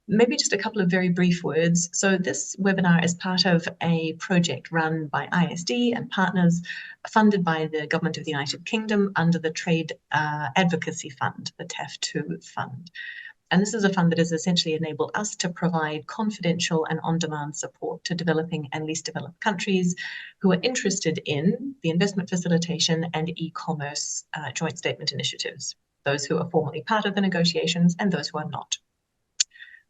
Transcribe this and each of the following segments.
Maybe just a couple of very brief words. So this webinar is part of a project run by ISD and partners funded by the Government of the United Kingdom under the Trade Advocacy Fund, the TAF2 fund. And this is a fund that has essentially enabled us to provide confidential and on-demand support to developing and least developed countries who are interested in the investment facilitation and e-commerce joint statement initiatives, those who are formally part of the negotiations and those who are not.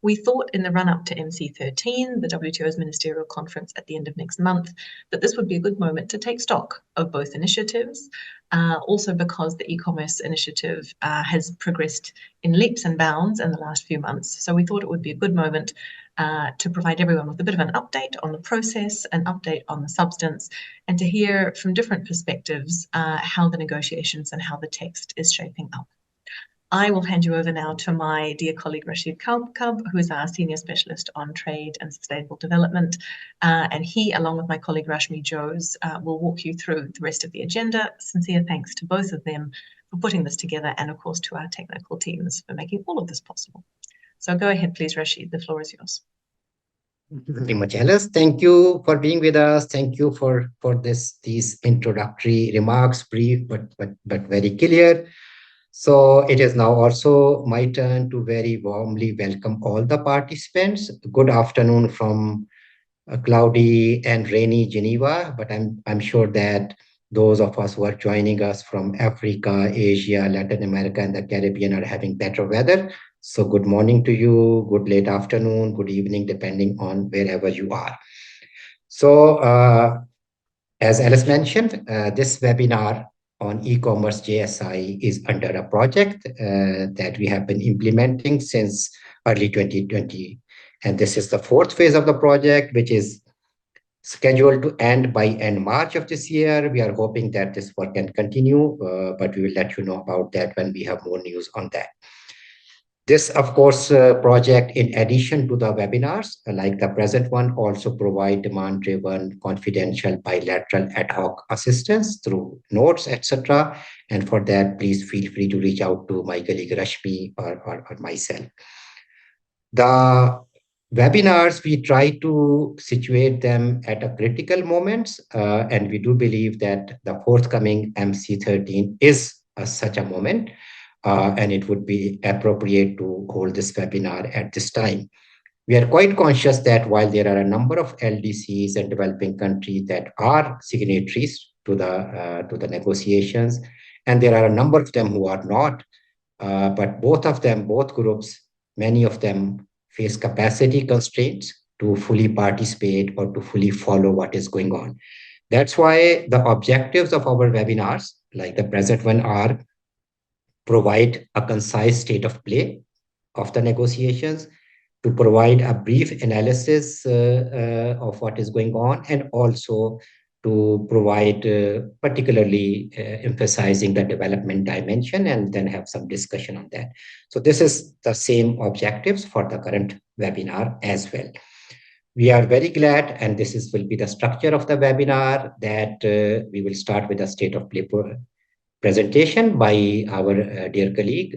We thought in the run-up to MC13, the WTO's ministerial conference at the end of next month, that this would be a good moment to take stock of both initiatives, also because the e-commerce initiative has progressed in leaps and bounds in the last few months. So we thought it would be a good moment to provide everyone with a bit of an update on the process, an update on the substance, and to hear from different perspectives how the negotiations and how the text is shaping up. I will hand you over now to my dear colleague Rashid Kalbkab, who is our Senior Specialist on Trade and Sustainable Development. And he, along with my colleague Rashmi Jose, will walk you through the rest of the agenda. Sincere thanks to both of them for putting this together, and of course to our technical teams for making all of this possible. So go ahead, please, Rashid, the floor is yours. Thank you very much, Alice. Thank you for being with us. Thank you for these introductory remarks, brief but very clear. So it is now also my turn to very warmly welcome all the participants. Good afternoon from cloudy and rainy Geneva, but I'm sure that those of us who are joining us from Africa, Asia, Latin America, and the Caribbean are having better weather. So good morning to you, good late afternoon, good evening, depending on wherever you are. So as Alice mentioned, this webinar on e-commerce JSI is under a project that we have been implementing since early 2020. And this is the fourth phase of the project, which is scheduled to end by end March of this year. We are hoping that this work can continue, but we will let you know about that when we have more news on that. This, of course, project, in addition to the webinars, like the present one, also provide demand-driven, confidential, bilateral ad hoc assistance through notes, etc. And for that, please feel free to reach out to my colleague Rashmi or myself. The webinars, we try to situate them at a critical moments, and we do believe that the forthcoming MC13 is such a moment. And it would be appropriate to hold this webinar at this time. We are quite conscious that while there are a number of LDCs and developing countries that are signatories to the negotiations, and there are a number of them who are not, but both groups, many of them face capacity constraints to fully participate or to fully follow what is going on. That's why the objectives of our webinars, like the present one, are provide a concise state of play of the negotiations, to provide a brief analysis of what is going on, and also to provide particularly emphasizing the development dimension, and then have some discussion on that. So this is the same objectives for the current webinar as well. We are very glad, and this will be the structure of the webinar, that we will start with a state of play presentation by our dear colleague,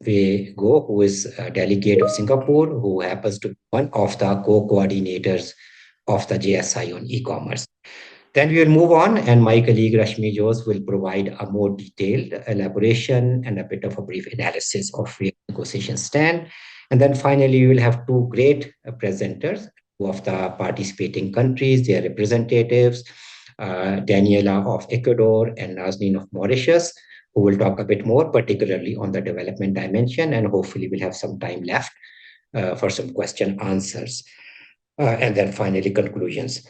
Wei Go, who is a delegate of Singapore, who happens to be one of the co-coordinators of the JSI on e-commerce. Then we will move on, and my colleague Rashmi Jose will provide a more detailed elaboration and a bit of a brief analysis of where negotiations stand. And then finally, we will have two great presenters, two of the participating countries, their representatives, Daniela of Ecuador and Nazneen of Mauritius, who will talk a bit more, particularly on the development dimension, and hopefully we'll have some time left for some question answers. And then finally, conclusions.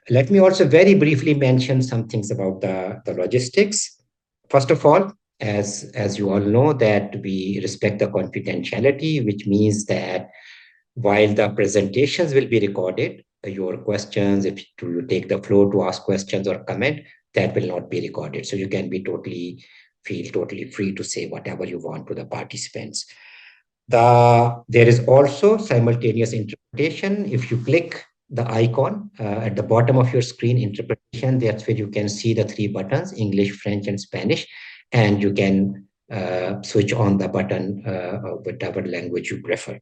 Let me also very briefly mention some things about the logistics. First of all, as you all know, that we respect the confidentiality, which means that while the presentations will be recorded, your questions, if you take the floor to ask questions or comment, that will not be recorded. So you can be feel totally free to say whatever you want to the participants. There is also simultaneous interpretation. If you click the icon at the bottom of your screen, interpretation, that's where you can see the three buttons, English, French, and Spanish, and you can switch on the button, whatever language you prefer.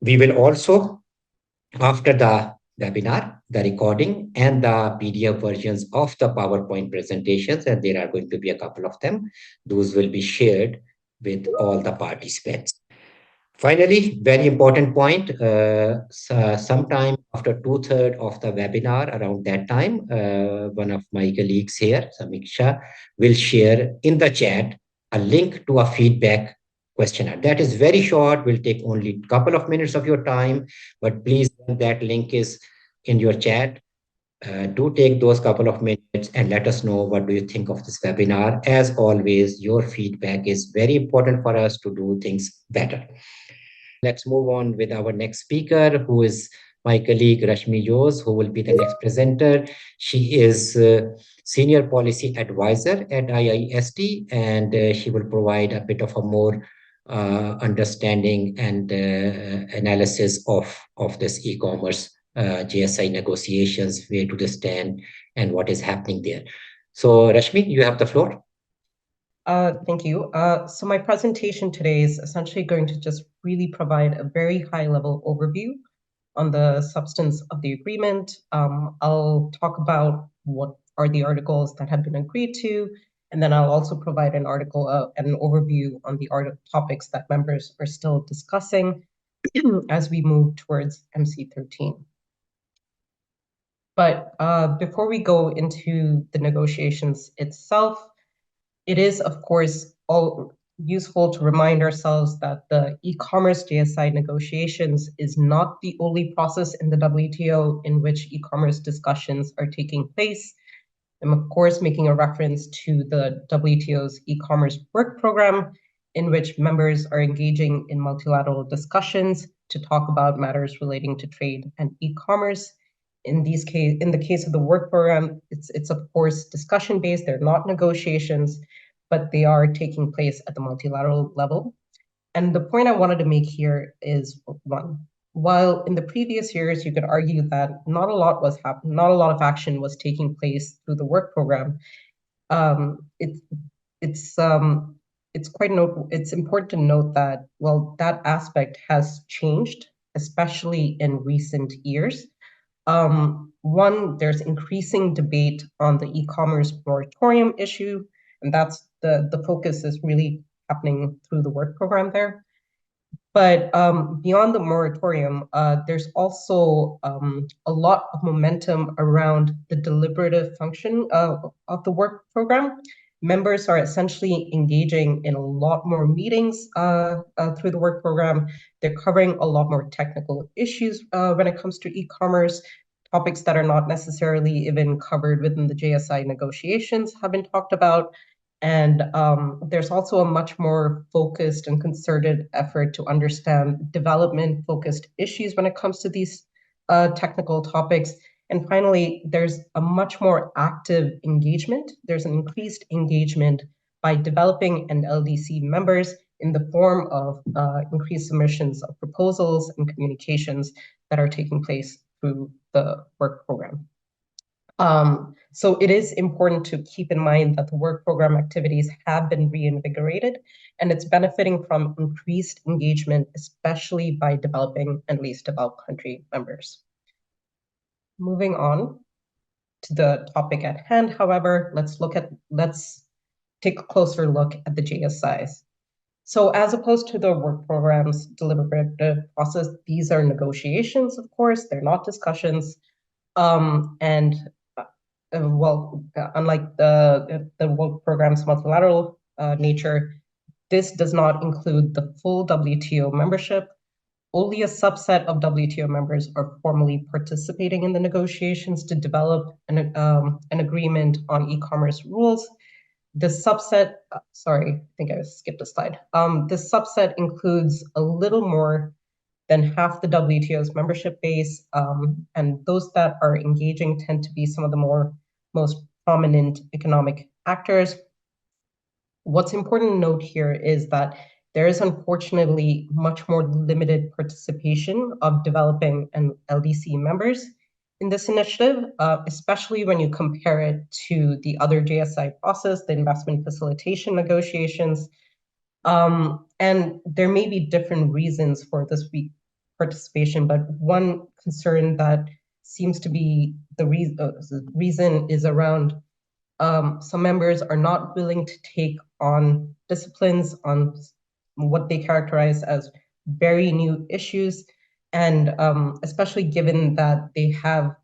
We will also, after the webinar, the recording and the PDF versions of the PowerPoint presentations, and there are going to be a couple of them, those will be shared with all the participants. Finally, very important point, sometime after 2/3 of the webinar, around that time, one of my colleagues here, Samiksha, will share in the chat a link to a feedback questionnaire. That is very short, will take only a couple of minutes of your time, but please, when that link is in your chat, do take those couple of minutes and let us know what do you think of this webinar. As always, your feedback is very important for us to do things better. Let's move on with our next speaker, who is my colleague Rashmi Jose, who will be the next presenter. She is Senior Policy Advisor at IIST, and she will provide a bit of a more understanding and analysis of this e-commerce JSI negotiations, where do they stand and what is happening there. So Rashmi, you have the floor. Thank you. So my presentation today is essentially going to just really provide a very high-level overview on the substance of the agreement. I'll talk about what are the articles that have been agreed to, and then I'll also provide an article and an overview on the topics that members are still discussing as we move towards MC13. But before we go into the negotiations itself, it is, of course, all useful to remind ourselves that the e-commerce JSI negotiations is not the only process in the WTO in which e-commerce discussions are taking place. I'm, of course, making a reference to the WTO's e-commerce work program, in which members are engaging in multilateral discussions to talk about matters relating to trade and e-commerce. In the case of the work program, it's of course discussion-based. They're not negotiations, but they are taking place at the multilateral level. And the point I wanted to make here is one: while in the previous years you could argue that not a lot was happening, not a lot of action was taking place through the work program, it's important to note that, well, that aspect has changed, especially in recent years. One, there's increasing debate on the e-commerce moratorium issue, and that's the focus is really happening through the work program there. But beyond the moratorium, there's also a lot of momentum around the deliberative function of the work program. Members are essentially engaging in a lot more meetings through the work program. They're covering a lot more technical issues when it comes to e-commerce. Topics that are not necessarily even covered within the JSI negotiations have been talked about. And there's also a much more focused and concerted effort to understand development-focused issues when it comes to these technical topics. And finally, there's a much more active engagement. There's an increased engagement by developing and LDC members in the form of increased submissions of proposals and communications that are taking place through the work program. So it is important to keep in mind that the work program activities have been reinvigorated, and it's benefiting from increased engagement, especially by developing and least developed country members. Moving on to the topic at hand, however, let's take a closer look at the JSIs. So as opposed to the work program's deliberative process, these are negotiations, of course, they're not discussions. Unlike the work program's multilateral nature, this does not include the full WTO membership. Only a subset of WTO members are formally participating in the negotiations to develop an agreement on e-commerce rules. This subset, sorry, I think I skipped a slide. This subset includes a little more than half the WTO's membership base, and those that are engaging tend to be some of the most prominent economic actors. What's important to note here is that there is unfortunately much more limited participation of developing and LDC members in this initiative, especially when you compare it to the other JSI process, the investment facilitation negotiations. And there may be different reasons for this weak participation, but one concern that seems to be the reason is around some members are not willing to take on disciplines on what they characterize as very new issues, and especially given that they have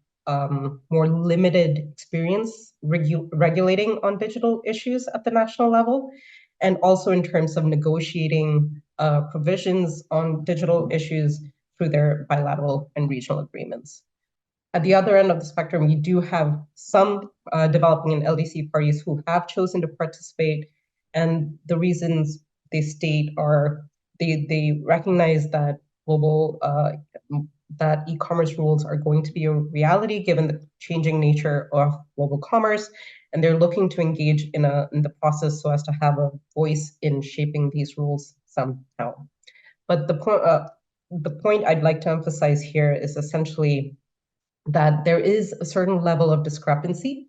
more limited experience regulating on digital issues at the national level, and also in terms of negotiating provisions on digital issues through their bilateral and regional agreements. At the other end of the spectrum, you do have some developing and LDC parties who have chosen to participate, and the reasons they state are they recognize that global that e-commerce rules are going to be a reality given the changing nature of global commerce, and they're looking to engage in the process so as to have a voice in shaping these rules somehow. But the point I'd like to emphasize here is essentially that there is a certain level of discrepancy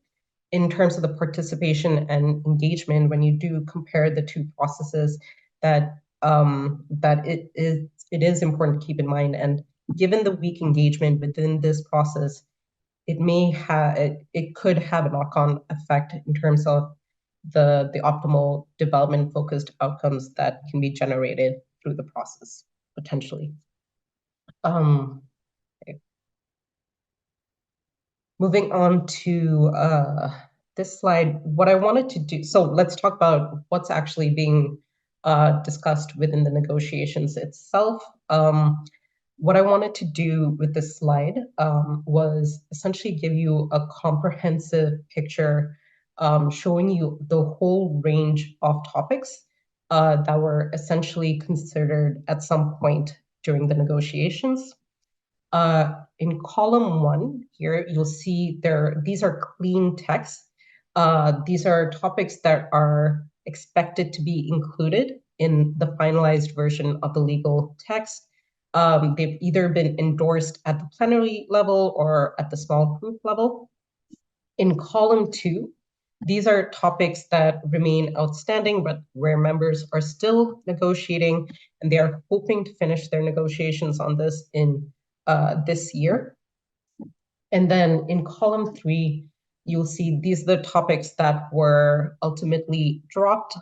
in terms of the participation and engagement when you do compare the two processes, that it is important to keep in mind. And given the weak engagement within this process, it could have a knock-on effect in terms of the optimal development focused outcomes that can be generated through the process potentially. Moving on to this slide, what I wanted to do, so let's talk about what's actually being discussed within the negotiations itself. What I wanted to do with this slide was essentially give you a comprehensive picture showing you the whole range of topics that were essentially considered at some point during the negotiations. In column 1 here, you'll see these are clean text. These are topics that are expected to be included in the finalized version of the legal text. They've either been endorsed at the plenary level or at the small group level. In column 2, these are topics that remain outstanding, but where members are still negotiating, and they are hoping to finish their negotiations on this in this year. And then in column 3, you'll see these are the topics that were ultimately dropped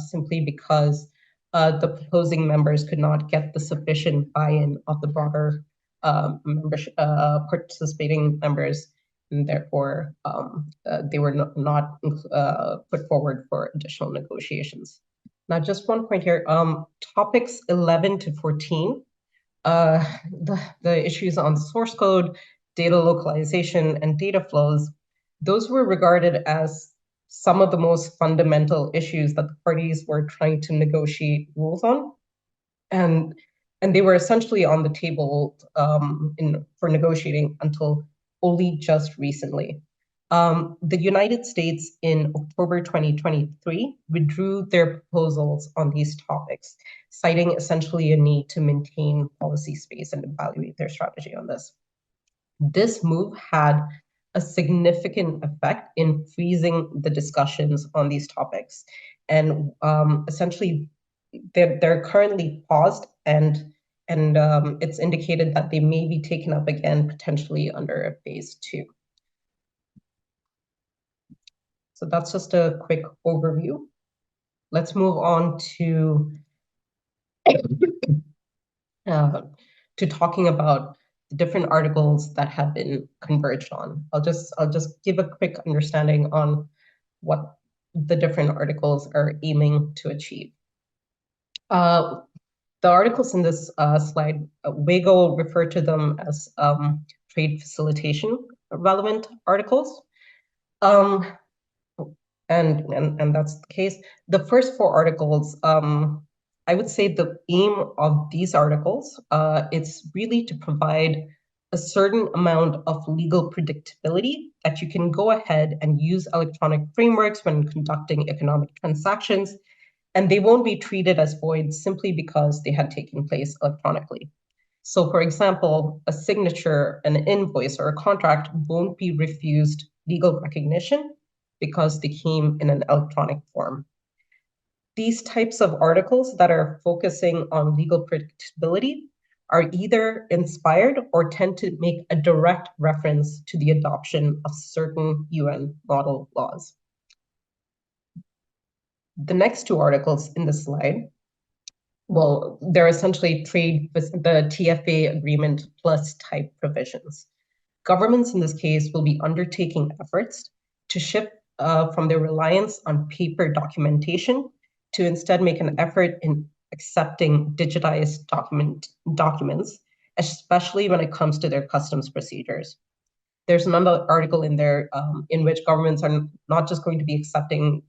simply because the proposing members could not get the sufficient buy-in of the broader membership, participating members, and therefore they were not put forward for additional negotiations. Now, just one point here, topics 11 to 14, the issues on source code, data localization, and data flows, those were regarded as some of the most fundamental issues that the parties were trying to negotiate rules on. And they were essentially on the table for negotiating until only just recently. The United States in October 2023 withdrew their proposals on these topics, citing essentially a need to maintain policy space and evaluate their strategy on this. This move had a significant effect in freezing the discussions on these topics. And essentially, they're currently paused, and it's indicated that they may be taken up again potentially under phase 2. So that's just a quick overview. Let's move on to talking about the different articles that have been converged on. I'll just give a quick understanding on what the different articles are aiming to achieve. The articles in this slide, Wago referred to them as trade facilitation relevant articles. And that's the case. The first 4 articles, I would say the aim of these articles, it's really to provide a certain amount of legal predictability that you can go ahead and use electronic frameworks when conducting economic transactions, and they won't be treated as void simply because they had taken place electronically. So for example, a signature, an invoice, or a contract won't be refused legal recognition because they came in an electronic form. These types of articles that are focusing on legal predictability are either inspired or tend to make a direct reference to the adoption of certain UN model laws. The next two articles in the slide, well, they're essentially the TFA agreement plus type provisions. Governments in this case will be undertaking efforts to shift from their reliance on paper documentation to instead make an effort in accepting digitized documents, especially when it comes to their customs procedures. There's another article in there in which governments are not just going to be accepting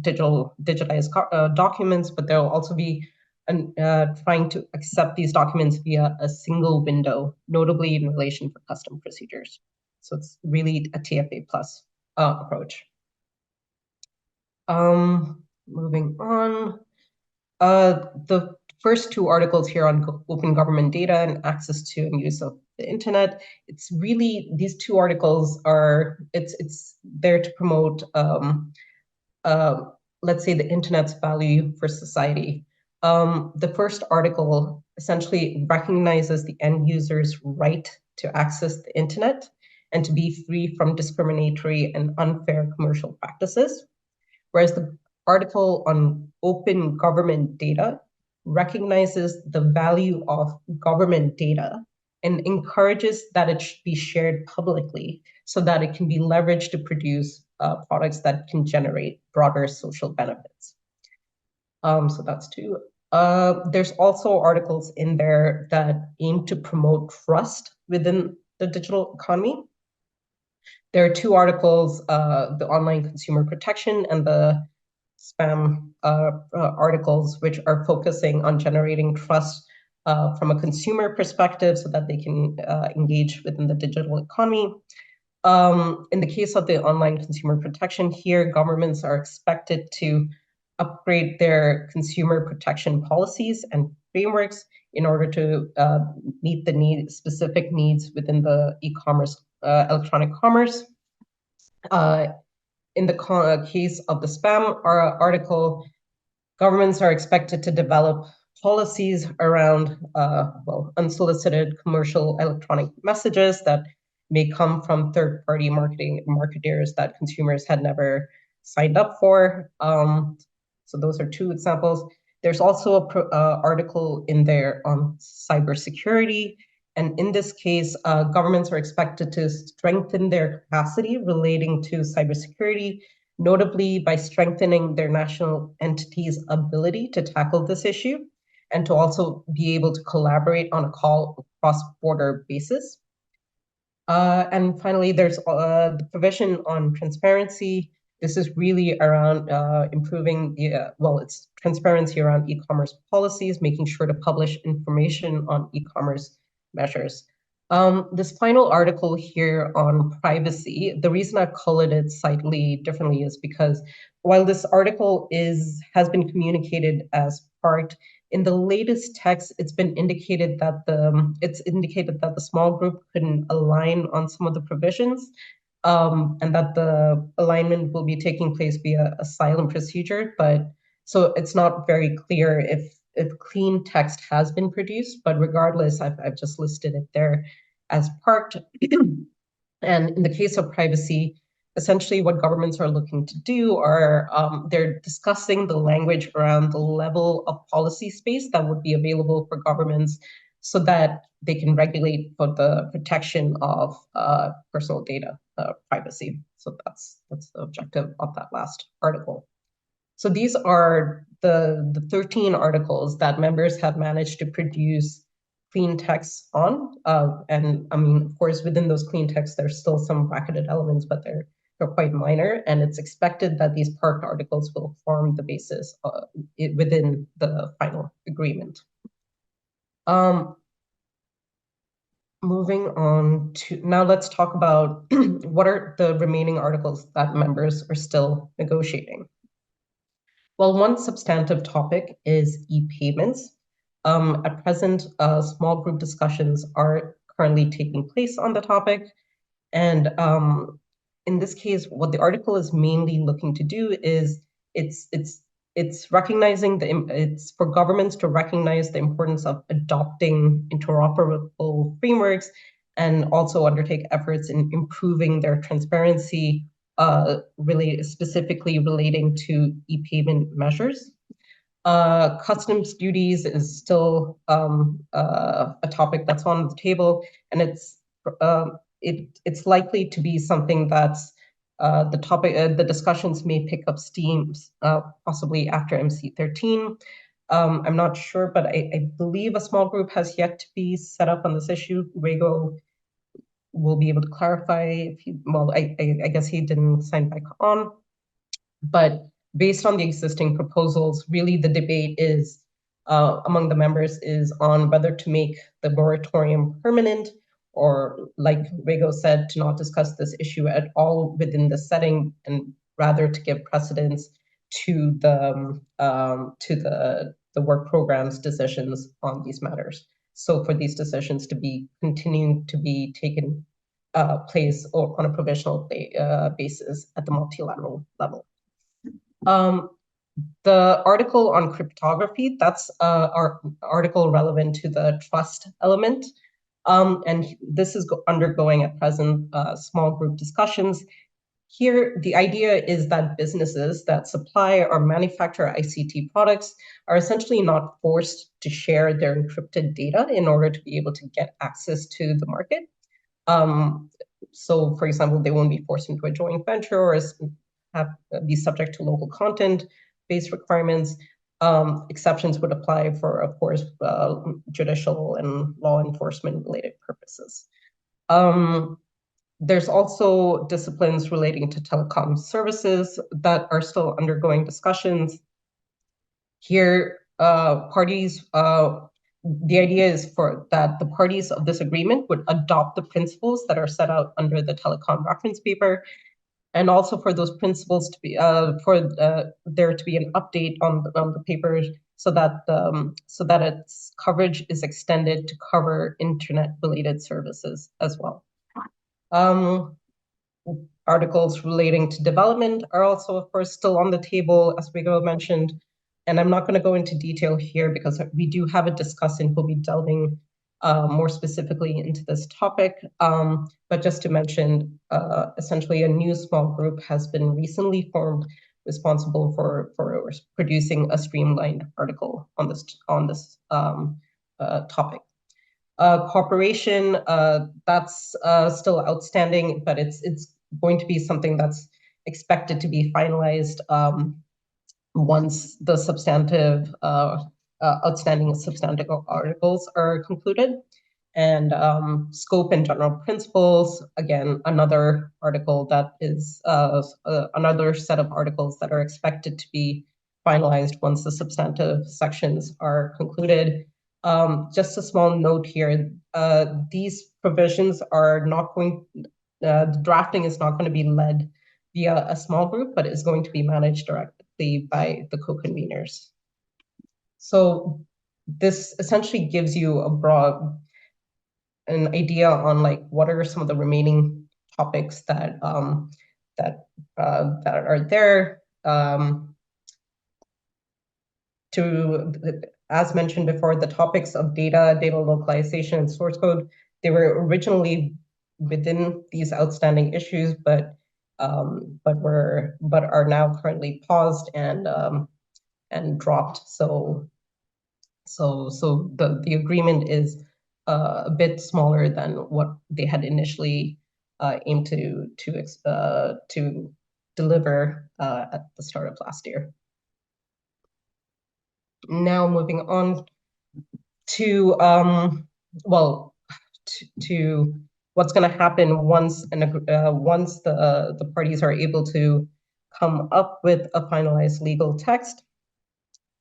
digitized documents, but they'll also be trying to accept these documents via a single window, notably in relation for custom procedures. So it's really a TFA plus approach. Moving on, the first two articles here on open government data and access to and use of the internet, it's really, these two articles are, it's there to promote, let's say, the internet's value for society. The first article essentially recognizes the end user's right to access the internet and to be free from discriminatory and unfair commercial practices, whereas the article on open government data recognizes the value of government data and encourages that it should be shared publicly so that it can be leveraged to produce products that can generate broader social benefits. So that's two. There's also articles in there that aim to promote trust within the digital economy. There are two articles, the online consumer protection and the spam articles, which are focusing on generating trust from a consumer perspective so that they can engage within the digital economy. In the case of the online consumer protection here, governments are expected to upgrade their consumer protection policies and frameworks in order to meet the specific needs within the e-commerce, electronic commerce. In the case of the spam article, governments are expected to develop policies around unsolicited commercial electronic messages that may come from third-party marketers that consumers had never signed up for. So those are two examples. There's also an article in there on cybersecurity. And in this case, governments are expected to strengthen their capacity relating to cybersecurity, notably by strengthening their national entities' ability to tackle this issue and to also be able to collaborate on a cross-border basis. And finally, there's the provision on transparency. This is really around improving the, it's transparency around e-commerce policies, making sure to publish information on e-commerce measures. This final article here on privacy, the reason I've colored it slightly differently is because while this article has been communicated as part, in the latest text, it's indicated that the small group couldn't align on some of the provisions, and that the alignment will be taking place via a silent procedure. But so it's not very clear if clean text has been produced, but regardless, I've just listed it there as parked. And in the case of privacy, essentially what governments are looking to do are they're discussing the language around the level of policy space that would be available for governments so that they can regulate for the protection of personal data privacy. So that's the objective of that last article. So these are the 13 articles that members have managed to produce clean texts on. And I mean, of course, within those clean texts, there's still some bracketed elements, but they're quite minor. And it's expected that these parked articles will form the basis within the final agreement. Moving on to, now let's talk about what are the remaining articles that members are still negotiating. Well, one substantive topic is e-payments. At present, small group discussions are currently taking place on the topic. And in this case, what the article is mainly looking to do is it's recognizing it's for governments to recognize the importance of adopting interoperable frameworks and also undertake efforts in improving their transparency, specifically relating to e-payment measures. Customs duties is still a topic that's on the table, and it's likely to be something that's the topic. The discussions may pick up steam possibly after MC13. I'm not sure, but I believe a small group has yet to be set up on this issue. Rego will be able to clarify if he, well, I guess he didn't sign back on. But based on the existing proposals, really the debate is among the members is on whether to make the moratorium permanent, or like Rego said, to not discuss this issue at all within the setting, and rather to give precedence to the work program's decisions on these matters. So for these decisions to be continuing to be taken place or on a provisional basis at the multilateral level. The article on cryptography, that's our article relevant to the trust element. And this is undergoing at present small group discussions. Here, the idea is that businesses that supply or manufacture ICT products are essentially not forced to share their encrypted data in order to be able to get access to the market. So, for example, they won't be forced into a joint venture or be subject to local content-based requirements. Exceptions would apply for, of course, judicial and law enforcement-related purposes. There's also disciplines relating to telecom services that are still undergoing discussions. Here, the idea is that the parties of this agreement would adopt the principles that are set out under the telecom reference paper, and also for those principles to be there to be an update on the paper so that its coverage is extended to cover internet-related services as well. Articles relating to development are also, of course, still on the table, as Rego mentioned. And I'm not going to go into detail here because we do have a discussant who'll be delving more specifically into this topic. But just to mention, essentially a new small group has been recently formed responsible for producing a streamlined article on this topic. Cooperation, that's still outstanding, but it's going to be something that's expected to be finalized once the outstanding substantive articles are concluded. And scope and general principles, again, another article that is another set of articles that are expected to be finalized once the substantive sections are concluded. Just a small note here, these provisions are not going, the drafting is not going to be led via a small group, but is going to be managed directly by the co-conveners. So this essentially gives you an idea on like what are some of the remaining topics that are there. As mentioned before, the topics of data localization, and source code, they were originally within these outstanding issues, but are now currently paused and dropped. So the agreement is a bit smaller than what they had initially aimed to deliver at the start of last year. Now moving on to to what's going to happen once the parties are able to come up with a finalized legal text.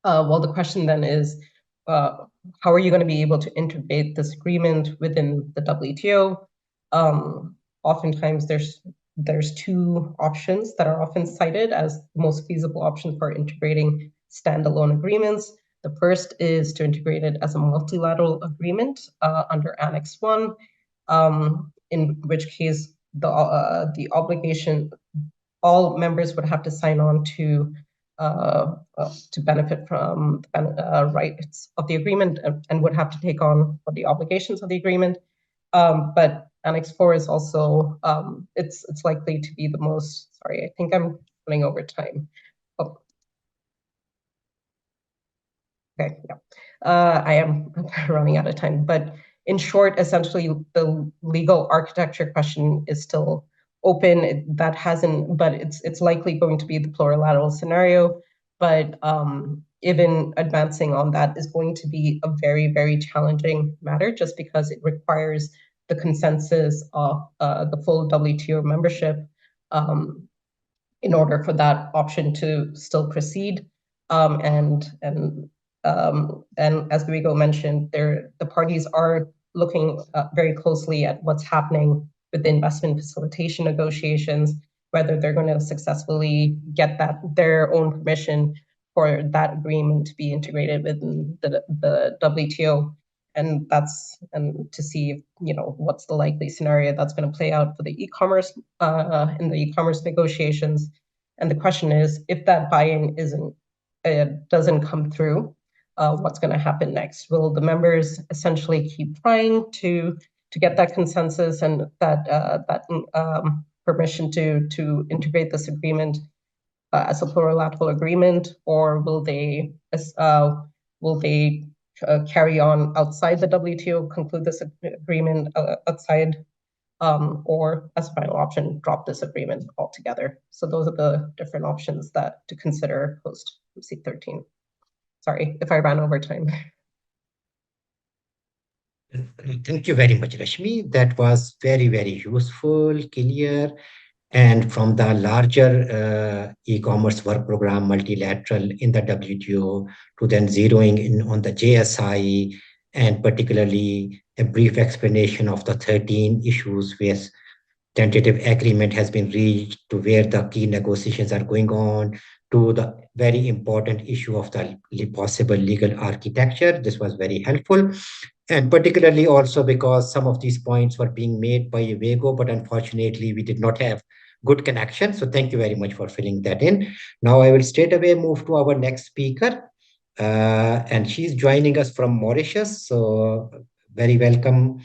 Well, the question then is, how are you going to be able to integrate this agreement within the WTO? Oftentimes there's two options that are often cited as the most feasible options for integrating standalone agreements. The first is to integrate it as a multilateral agreement under Annex 1, in which case the obligation, all members would have to sign on to benefit from the rights of the agreement and would have to take on the obligations of the agreement. But Annex 4 is also, it's likely to be the most, sorry, I think I'm running over time. Oh. Okay, yeah. I am running out of time, but in short, essentially the legal architecture question is still open. That hasn't, but it's likely going to be the plurilateral scenario. But even advancing on that is going to be a very, very challenging matter, just because it requires the consensus of the full WTO membership in order for that option to still proceed. And as Guigo mentioned, the parties are looking very closely at what's happening with the investment facilitation negotiations, whether they're going to successfully get their own permission for that agreement to be integrated within the WTO. And to see, what's the likely scenario that's going to play out for the e-commerce in the e-commerce negotiations. And the question is, if that buy-in doesn't come through, what's going to happen next? Will the members essentially keep trying to get that consensus and that permission to integrate this agreement as a plurilateral agreement, or will they carry on outside the WTO, conclude this agreement outside, or as a final option, drop this agreement altogether? So those are the different options to consider post MC13. Sorry if I ran over time. Thank you very much, Rashmi. That was very, very useful, clear. And from the larger e-commerce work program, multilateral in the WTO, to then zeroing in on the JSI, and particularly a brief explanation of the 13 issues where tentative agreement has been reached, to where the key negotiations are going on, to the very important issue of the possible legal architecture. This was very helpful. And particularly also because some of these points were being made by Vego, but unfortunately we did not have good connection. So thank you very much for filling that in. Now I will straight away move to our next speaker. And she's joining us from Mauritius. So very welcome,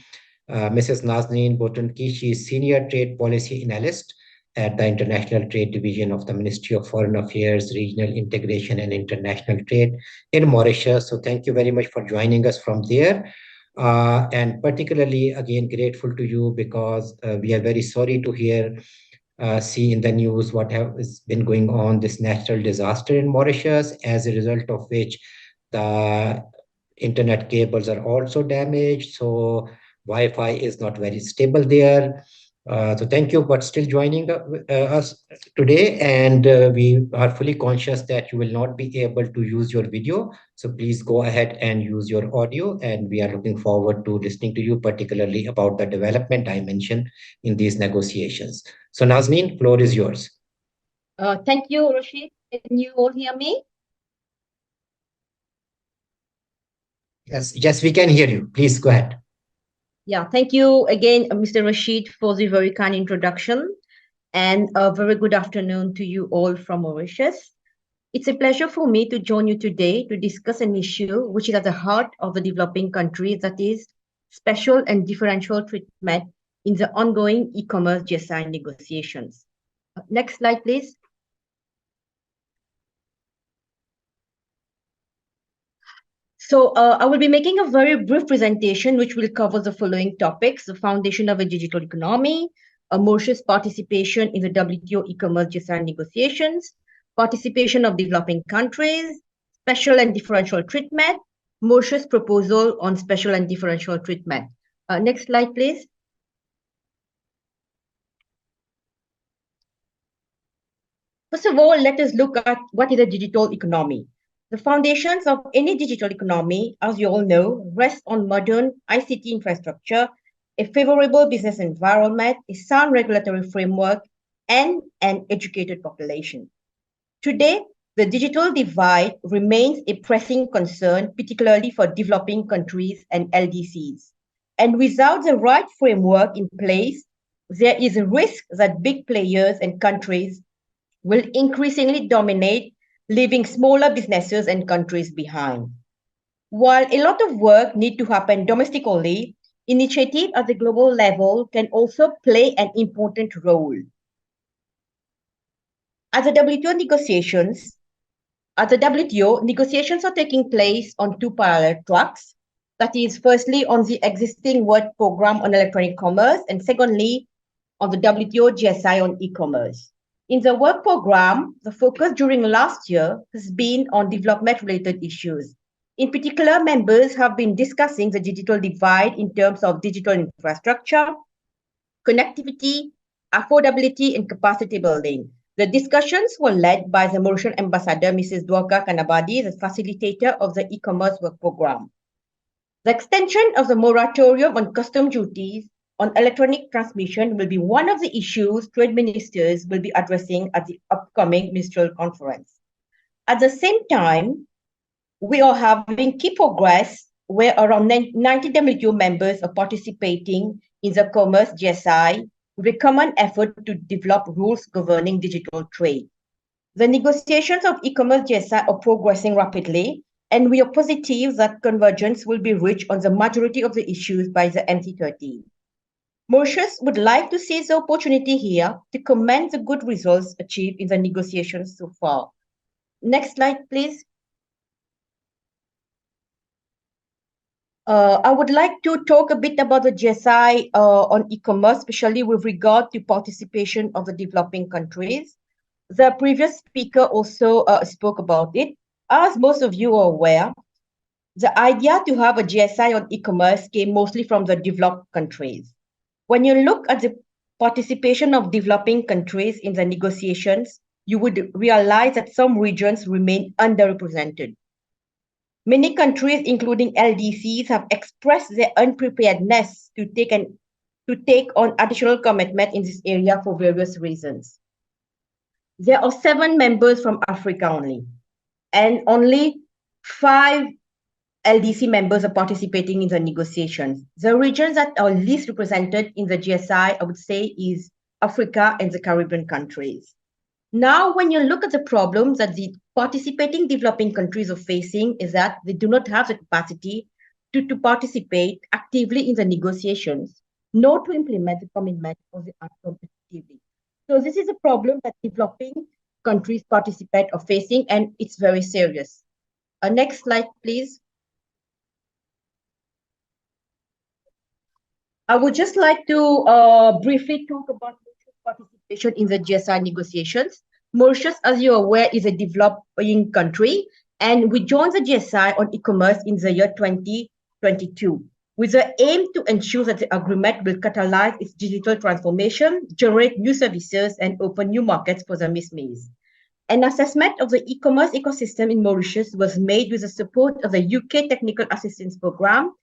Mrs. Nazneen Botunki. She is Senior Trade Policy Analyst at the International Trade Division of the Ministry of Foreign Affairs, Regional Integration and International Trade in Mauritius. So thank you very much for joining us from there. And particularly, again, grateful to you because we are very sorry to see in the news what has been going on, this natural disaster in Mauritius, as a result of which the internet cables are also damaged. So Wi-Fi is not very stable there. So thank you for still joining us today. And we are fully conscious that you will not be able to use your video. So please go ahead and use your audio. And we are looking forward to listening to you, particularly about the development dimension in these negotiations. So Nazneen, floor is yours. Thank you, Rashid. Can you all hear me? Yes, we can hear you. Please go ahead. Yeah, thank you again, Mr. Rashid, for the very kind introduction, and a very good afternoon to you all from Mauritius. It's a pleasure for me to join you today to discuss an issue which is at the heart of the developing countries, that is special and differential treatment in the ongoing e-commerce JSI negotiations. Next slide, please. So I will be making a very brief presentation which will cover the following topics: the foundation of a digital economy, Mauritius participation in the WTO e-commerce JSI negotiations, participation of developing countries, special and differential treatment, Mauritius proposal on special and differential treatment. Next slide, please. First of all, let us look at what is a digital economy. The foundations of any digital economy, as you all know, rest on modern ICT infrastructure, a favorable business environment, a sound regulatory framework, and an educated population. Today, the digital divide remains a pressing concern, particularly for developing countries and LDCs. And without the right framework in place, there is a risk that big players and countries will increasingly dominate, leaving smaller businesses and countries behind. While a lot of work needs to happen domestically, initiatives at the global level can also play an important role. At the WTO negotiations, negotiations are taking place on two parallel tracks. That is, firstly, on the existing work program on electronic commerce, and secondly, on the WTO JSI on e-commerce. In the work program, the focus during last year has been on development-related issues. In particular, members have been discussing the digital divide in terms of digital infrastructure, connectivity, affordability, and capacity building. The discussions were led by the Mauritian Ambassador, Mrs. Dwarka Kanabadi, the facilitator of the e-commerce work program. The extension of the moratorium on custom duties on electronic transmission will be one of the issues trade ministers will be addressing at the upcoming ministerial conference. At the same time, we are having key progress where around 90 WTO members are participating in the e-commerce JSI with a common effort to develop rules governing digital trade. The negotiations of e-commerce JSI are progressing rapidly, and we are positive that convergence will be reached on the majority of the issues by the MC13. Mauritius would like to seize the opportunity here to commend the good results achieved in the negotiations so far. Next slide, please. I would like to talk a bit about the JSI on e-commerce, especially with regard to participation of the developing countries. The previous speaker also spoke about it. As most of you are aware, the idea to have a JSI on e-commerce came mostly from the developed countries. When you look at the participation of developing countries in the negotiations, you would realize that some regions remain underrepresented. Many countries, including LDCs, have expressed their unpreparedness to take on additional commitment in this area for various reasons. There are 7 members from Africa only, and only 5 LDC members are participating in the negotiations. The regions that are least represented in the GSI, I would say, is Africa and the Caribbean countries. Now, when you look at the problems that the participating developing countries are facing is that they do not have the capacity to participate actively in the negotiations, nor to implement the commitment or the outcome effectively. So this is a problem that developing countries participate are facing, and it's very serious. Next slide, please. I would just like to briefly talk about participation in the GSI negotiations. Mauritius, as you're aware, is a developing country, and we joined the GSI on e-commerce in the year 2022, with the aim to ensure that the agreement will catalyze its digital transformation, generate new services, and open new markets for the MISMEs. An assessment of the e-commerce ecosystem in Mauritius was made with the support of the UK Technical Assistance Programme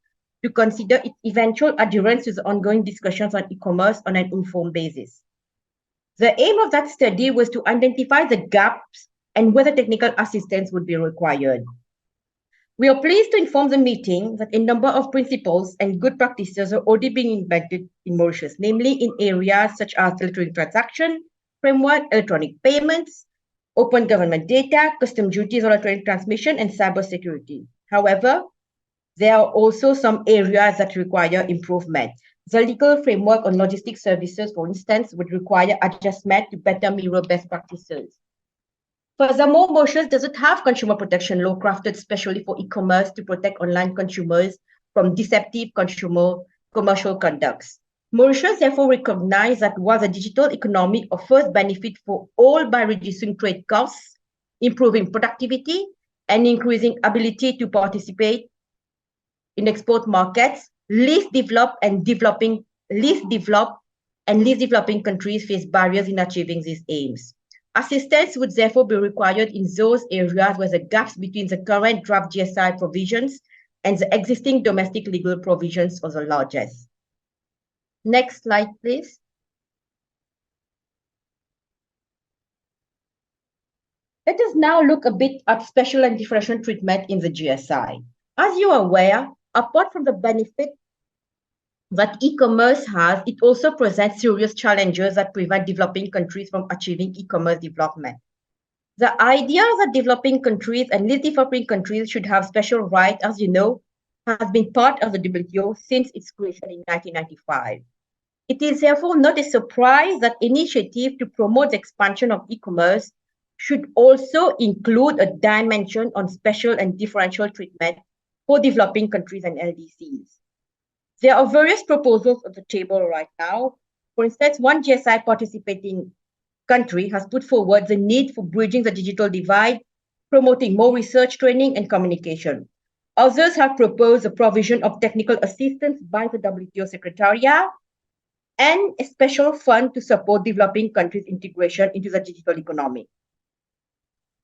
to consider its eventual adherence to the ongoing discussions on e-commerce on an informed basis. The aim of that study was to identify the gaps and whether technical assistance would be required. We are pleased to inform the meeting that a number of principles and good practices are already being implemented in Mauritius, namely in areas such as electronic transaction framework, electronic payments, open government data, custom duties on electronic transmission, and cybersecurity. However, there are also some areas that require improvement. The legal framework on logistics services, for instance, would require adjustment to better mirror best practices. Furthermore, Mauritius doesn't have consumer protection law crafted specially for e-commerce to protect online consumers from deceptive commercial conducts. Mauritius therefore recognizes that while the digital economy offers benefit for all by reducing trade costs, improving productivity, and increasing ability to participate in export markets, least developed and least developing countries face barriers in achieving these aims. Assistance would therefore be required in those areas where the gaps between the current draft GSI provisions and the existing domestic legal provisions are the largest. Next slide, please. Let us now look a bit at special and differential treatment in the GSI. As you are aware, apart from the benefit that e-commerce has, it also presents serious challenges that prevent developing countries from achieving e-commerce development. The idea that developing countries and least developing countries should have special rights, as you know, has been part of the WTO since its creation in 1995. It is therefore not a surprise that initiatives to promote the expansion of e-commerce should also include a dimension on special and differential treatment for developing countries and LDCs. There are various proposals on the table right now. For instance, one GSI participating country has put forward the need for bridging the digital divide, promoting more research, training, and communication. Others have proposed the provision of technical assistance by the WTO Secretariat and a special fund to support developing countries' integration into the digital economy.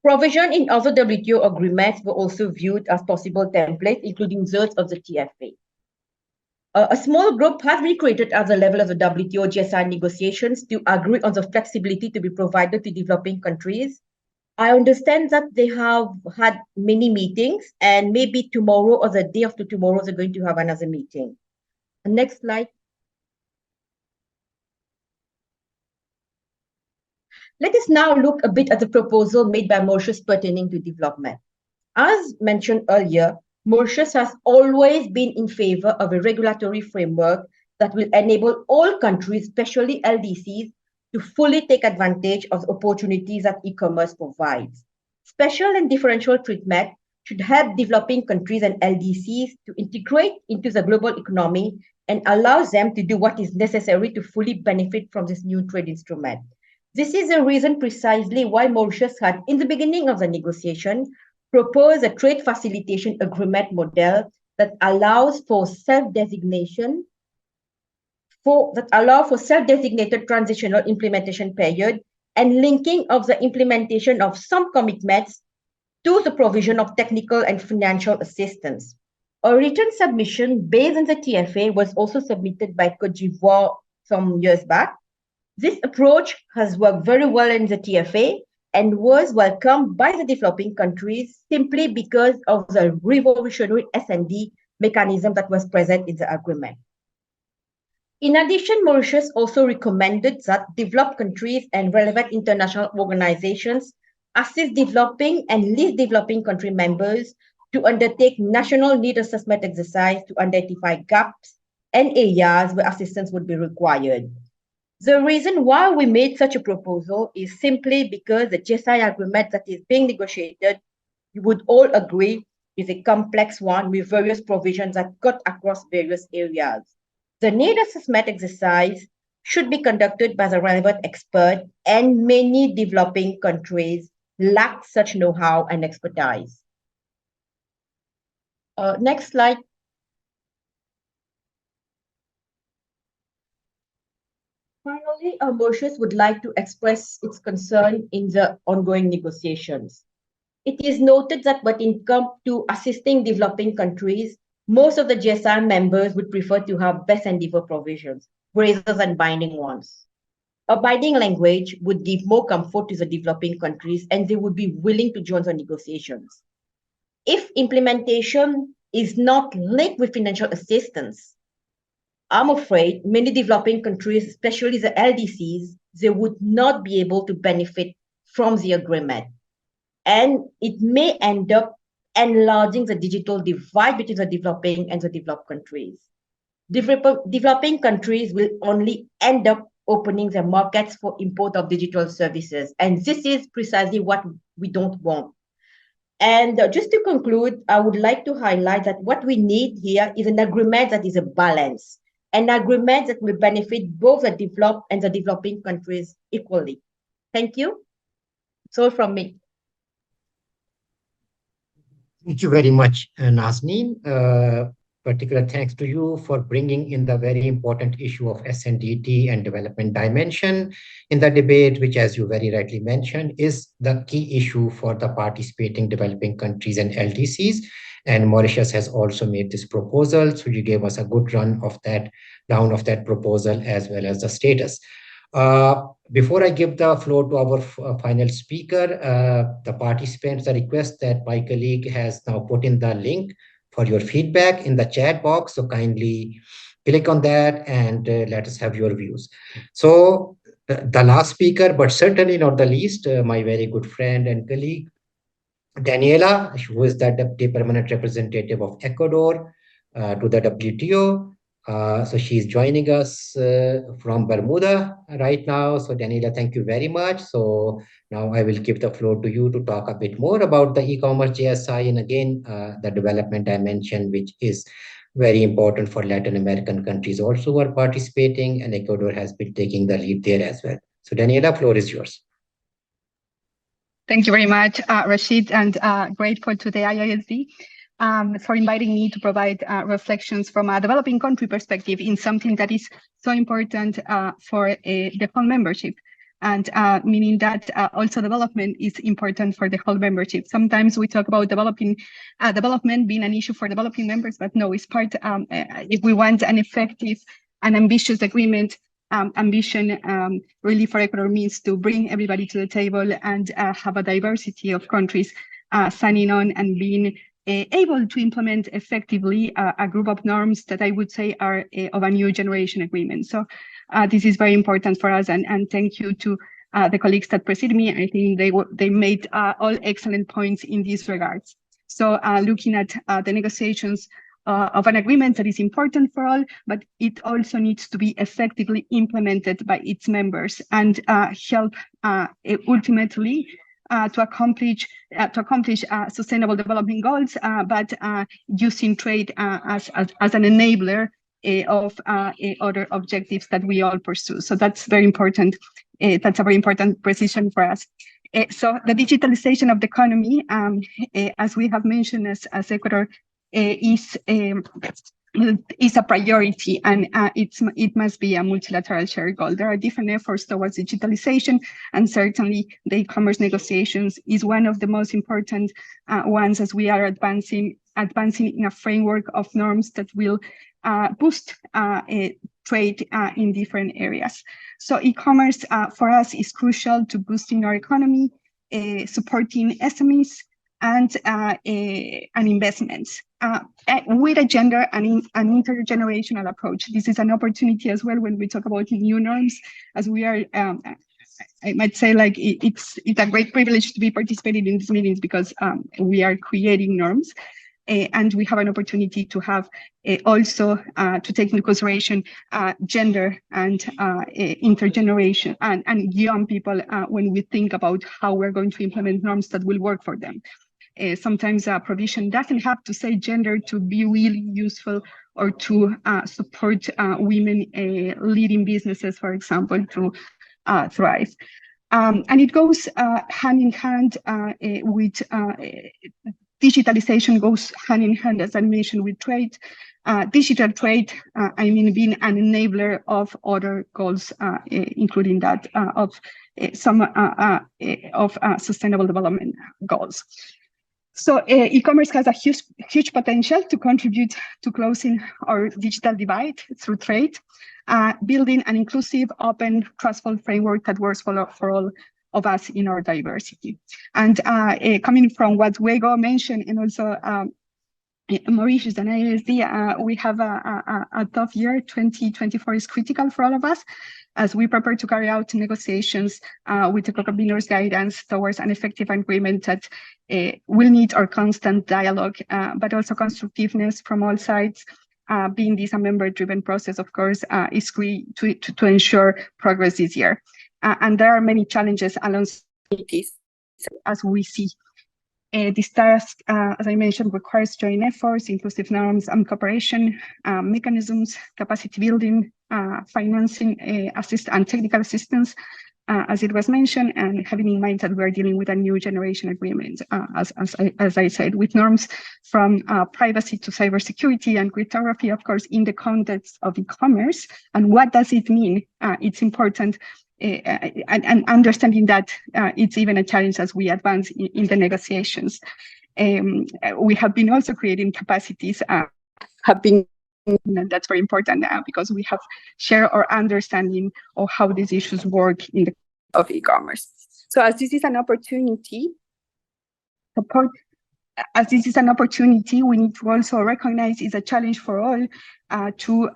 Provision in other WTO agreements were also viewed as possible templates, including those of the TFA. A small group has been created at the level of the WTO JSI negotiations to agree on the flexibility to be provided to developing countries. I understand that they have had many meetings, and maybe tomorrow or the day after tomorrow, they're going to have another meeting. Next slide. Let us now look a bit at the proposal made by Mauritius pertaining to development. As mentioned earlier, Mauritius has always been in favor of a regulatory framework that will enable all countries, especially LDCs, to fully take advantage of the opportunities that e-commerce provides. Special and differential treatment should help developing countries and LDCs to integrate into the global economy and allows them to do what is necessary to fully benefit from this new trade instrument. This is the reason precisely why Mauritius had, in the beginning of the negotiation, proposed a trade facilitation agreement model that allows for self-designation, that allow for self-designated transitional implementation period and linking of the implementation of some commitments to the provision of technical and financial assistance. A written submission based on the TFA was also submitted by Côte d'Ivoire some years back. This approach has worked very well in the TFA and was welcomed by the developing countries simply because of the revolutionary S&D mechanism that was present in the agreement. In addition, Mauritius also recommended that developed countries and relevant international organizations assist developing and least developing country members to undertake national need assessment exercise to identify gaps and areas where assistance would be required. The reason why we made such a proposal is simply because the JSI agreement that is being negotiated, you would all agree, is a complex one with various provisions that cut across various areas. The need assessment exercise should be conducted by the relevant expert, and many developing countries lack such know-how and expertise. Next slide. Finally, Mauritius would like to express its concern in the ongoing negotiations. It is noted that when it comes to assisting developing countries, most of the GSI members would prefer to have best endeavor provisions rather than binding ones. A binding language would give more comfort to the developing countries and they would be willing to join the negotiations. If implementation is not linked with financial assistance, I'm afraid many developing countries, especially the LDCs, they would not be able to benefit from the agreement. And it may end up enlarging the digital divide between the developing and the developed countries. Developing countries will only end up opening their markets for import of digital services. And this is precisely what we don't want. And just to conclude, I would like to highlight that what we need here is an agreement that is a balance, an agreement that will benefit both the developed and the developing countries equally. Thank you. That's all from me. Thank you very much, Nazneen. Particular thanks to you for bringing in the very important issue of SNDT and development dimension in the debate, which, as you very rightly mentioned, is the key issue for the participating developing countries and LDCs. And Mauritius has also made this proposal. So you gave us a good run of that, down of that proposal, as well as the status. Before I give the floor to our final speaker, the participants, the request that my colleague has now put in the link for your feedback in the chat box. So kindly click on that and let us have your views. So the last speaker, but certainly not the least, my very good friend and colleague, Daniela, who is the Deputy Permanent Representative of Ecuador to the WTO. So she's joining us from Bermuda right now. So Daniela, thank you very much. So now I will give the floor to you to talk a bit more about the e-commerce JSI and again, the development dimension, which is very important for Latin American countries also who are participating, and Ecuador has been taking the lead there as well. So Daniela, floor is yours. Thank you very much, Rashid, and grateful to the IISD for inviting me to provide reflections from a developing country perspective in something that is so important for the whole membership. And meaning that also development is important for the whole membership. Sometimes we talk about development being an issue for developing members, but no, it's part, if we want an effective and ambitious agreement, ambition really for Ecuador means to bring everybody to the table and have a diversity of countries signing on and being able to implement effectively a group of norms that I would say are of a new generation agreement. So this is very important for us, and thank you to the colleagues that preceded me. I think they made all excellent points in these regards. So looking at the negotiations of an agreement that is important for all, but it also needs to be effectively implemented by its members and help ultimately to accomplish sustainable development goals, but using trade as an enabler of other objectives that we all pursue. So that's very important. That's a very important precision for us. So the digitalization of the economy, as we have mentioned as Ecuador, is a priority, and it must be a multilateral shared goal. There are different efforts towards digitalization, and certainly the e-commerce negotiations is one of the most important ones, as we are advancing in a framework of norms that will boost trade in different areas. So e-commerce for us is crucial to boosting our economy, supporting SMEs, and investments with a gender and an intergenerational approach. This is an opportunity as well when we talk about new norms, as we are, I might say, like it's a great privilege to be participating in these meetings because we are creating norms. And we have an opportunity to have also to take into consideration gender and intergeneration and young people when we think about how we're going to implement norms that will work for them. Sometimes provision doesn't have to say gender to be really useful or to support women leading businesses, for example, to thrive. And it goes hand in hand with digitalization goes hand in hand, as I mentioned, with trade. Digital trade, I mean, being an enabler of other goals, including that of some of sustainable development goals. So e-commerce has a huge potential to contribute to closing our digital divide through trade, building an inclusive, open, trustful framework that works for all of us in our diversity. And coming from what Wego mentioned, and also Mauritius and ISD, we have a tough year. 2024 is critical for all of us as we prepare to carry out negotiations with the co-conveners' guidance towards an effective agreement that will need our constant dialogue, but also constructiveness from all sides. Being this a member-driven process, of course, is key to ensure progress this year. And there are many challenges alongside this, as we see. This task, as I mentioned, requires joint efforts, inclusive norms and cooperation mechanisms, capacity building, financing, and technical assistance, as it was mentioned, and having in mind that we're dealing with a new generation agreement, as I said, with norms from privacy to cybersecurity and cryptography, of course, in the context of e-commerce. And what does it mean? It's important. And understanding that it's even a challenge as we advance in the negotiations. We have been also creating capacities, have been and that's very important because we have shared our understanding of how these issues work in the of e-commerce. So as this is an opportunity, we need to also recognize it's a challenge for all to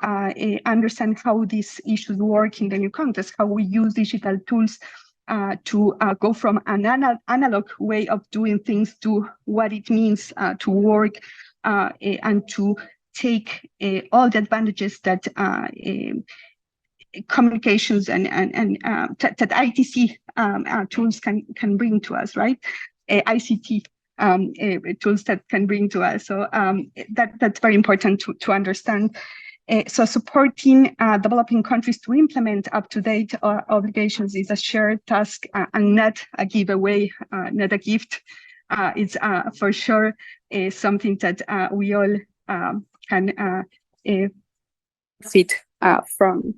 understand how these issues work in the new context, how we use digital tools to go from an analog way of doing things to what it means to work and to take all the advantages that communications and that ITC tools can bring to us, right? ICT tools that can bring to us. So that's very important to understand. So supporting developing countries to implement up-to-date obligations is a shared task and not a giveaway, not a gift. It's for sure something that we all can fit from.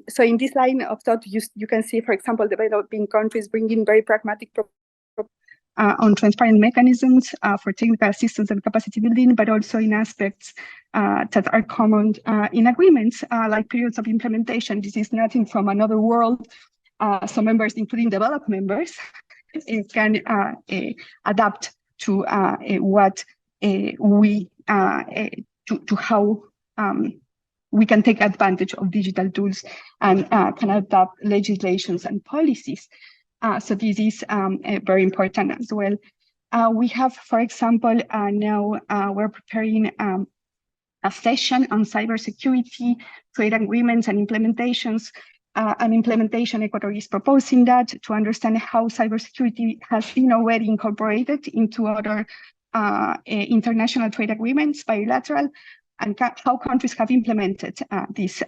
So in this line of thought, you can see, for example, developing countries bringing very pragmatic on transparent mechanisms for technical assistance and capacity building, but also in aspects that are common in agreements, like periods of implementation. This is nothing from another world. Some members, including developed members, can adapt to what we, to how we can take advantage of digital tools and can adapt legislations and policies. So this is very important as well. We have, for example, now we're preparing a session on cybersecurity, trade agreements and implementations. An implementation Ecuador is proposing that to understand how cybersecurity has been already incorporated into other international trade agreements, bilateral, and how countries have implemented these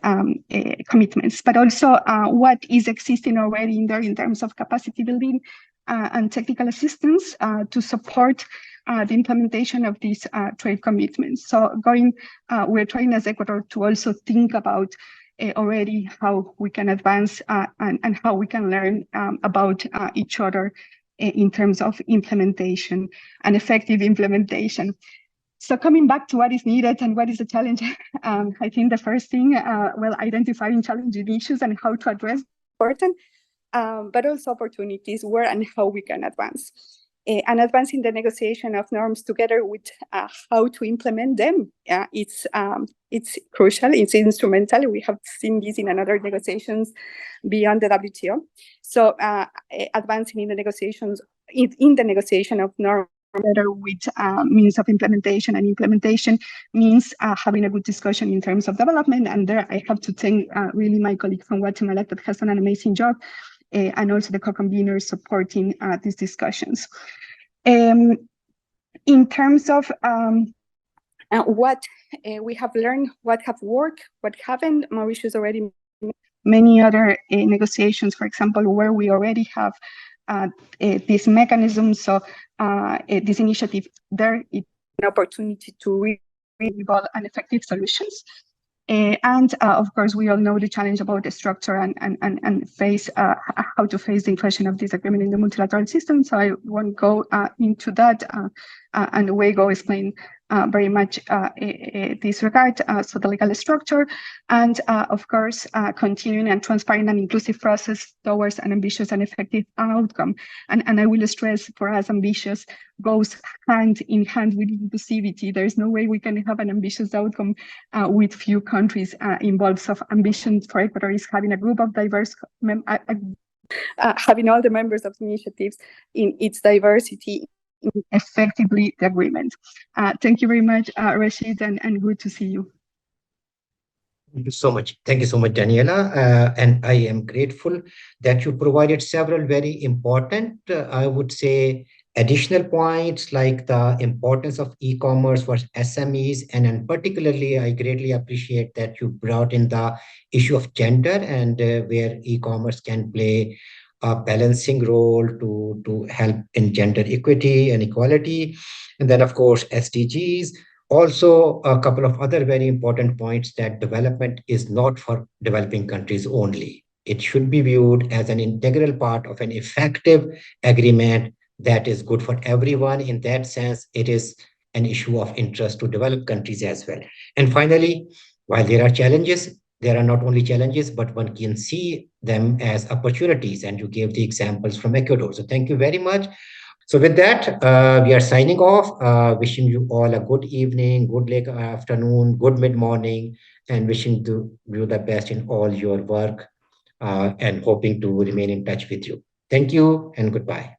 commitments, but also what is existing already in there in terms of capacity building and technical assistance to support the implementation of these trade commitments. So we're trying as Ecuador to also think about already how we can advance and how we can learn about each other in terms of implementation and effective implementation. So coming back to what is needed and what is the challenge, I think the first thing, identifying challenging issues and how to address important, but also opportunities where and how we can advance. And advancing the negotiation of norms together with how to implement them, it's crucial, it's instrumental. We have seen this in other negotiations beyond the WTO. So advancing in the negotiations, in the negotiation of norms better with means of implementation, and implementation means having a good discussion in terms of development. And there I have to thank really my colleague from Guatemala that has done an amazing job, and also the co-conveners supporting these discussions. In terms of what we have learned, what have worked, what haven't, Mauritius already many other negotiations, for example, where we already have this mechanism. So this initiative there is an opportunity to really evolve and effective solutions. And of course, we all know the challenge about the structure and face how to face the inclusion of this agreement in the multilateral system. So I won't go into that, and Wego explained very much this regard. So the legal structure, and of course, continuing and transparent and inclusive process towards an ambitious and effective outcome. And I will stress, for us, ambitious goes hand in hand with inclusivity. There is no way we can have an ambitious outcome with few countries involved. So ambition for Ecuador is having a group of diverse having all the members of the initiatives in its diversity effectively the agreement. Thank you very much, Rashid, and good to see you. Thank you so much. Thank you so much, Daniela. And I am grateful that you provided several very important, I would say, additional points like the importance of e-commerce for SMEs. And particularly, I greatly appreciate that you brought in the issue of gender and where e-commerce can play a balancing role to help in gender equity and equality. And then, of course, SDGs. Also, a couple of other very important points that development is not for developing countries only. It should be viewed as an integral part of an effective agreement that is good for everyone. In that sense, it is an issue of interest to developed countries as well. And finally, while there are challenges, there are not only challenges, but one can see them as opportunities. And you gave the examples from Ecuador. So thank you very much. So with that, we are signing off, wishing you all a good evening, good late afternoon, good mid-morning, and wishing you the best in all your work, and hoping to remain in touch with you. Thank you and goodbye.